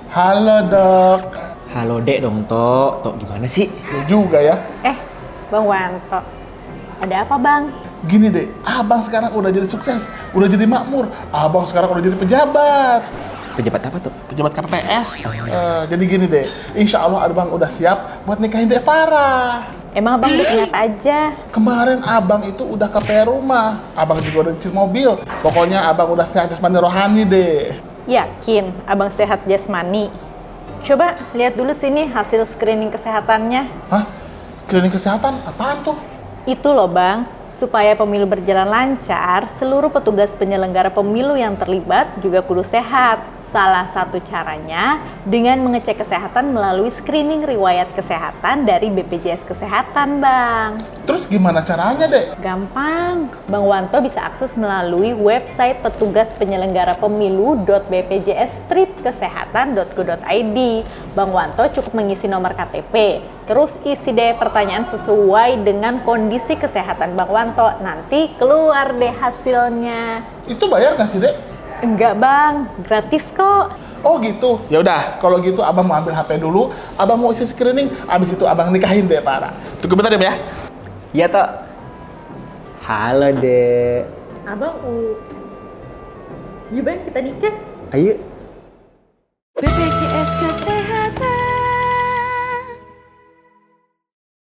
Halo dok. Halo dek dong, Tok gimana sih? Ya juga ya. Bang Wanto, ada apa bang? Gini deh, abang sekarang udah jadi sukses, udah jadi makmur. Abang sekarang udah jadi pejabat. Pejabat apa tuh? Pejabat KPPS. Jadi gini deh, insya Allah abang udah siap buat nikahin Dek Farah. Emang abang udah punya apa aja? Kemarin abang itu udah ke rumah, abang juga udah nyicil mobil. Pokoknya abang udah sehat jasmani rohani deh. Yakin abang sehat jasmani? Coba lihat dulu sini hasil screening kesehatannya. Hah? Klinik kesehatan? Apaan tuh? Itu loh bang, supaya pemilu berjalan lancar, seluruh petugas penyelenggara pemilu yang terlibat juga kudu sehat. Salah satu caranya dengan mengecek kesehatan melalui screening riwayat kesehatan dari BPJS Kesehatan, Bang. Terus gimana caranya, Dek? Gampang, Bang Wanto bisa akses melalui website petugas penyelenggara pemilu.bpjs-kesehatan.go.id. Bang Wanto cukup mengisi nomor KTP, terus isi deh pertanyaan sesuai dengan kondisi kesehatan Bang Wanto. Nanti keluar deh hasilnya. Itu bayar nggak sih, Dek? Enggak bang, gratis kok. Oh gitu. Ya udah, kalau gitu abang mau ambil HP dulu, abang mau isi screening, abis itu abang nikahin Dek Farah. Tunggu bentar ya, ya. Iya, Tok. Halo dek. Abang, yuk bang kita nikah. Ayo. BPJS Kesehatan.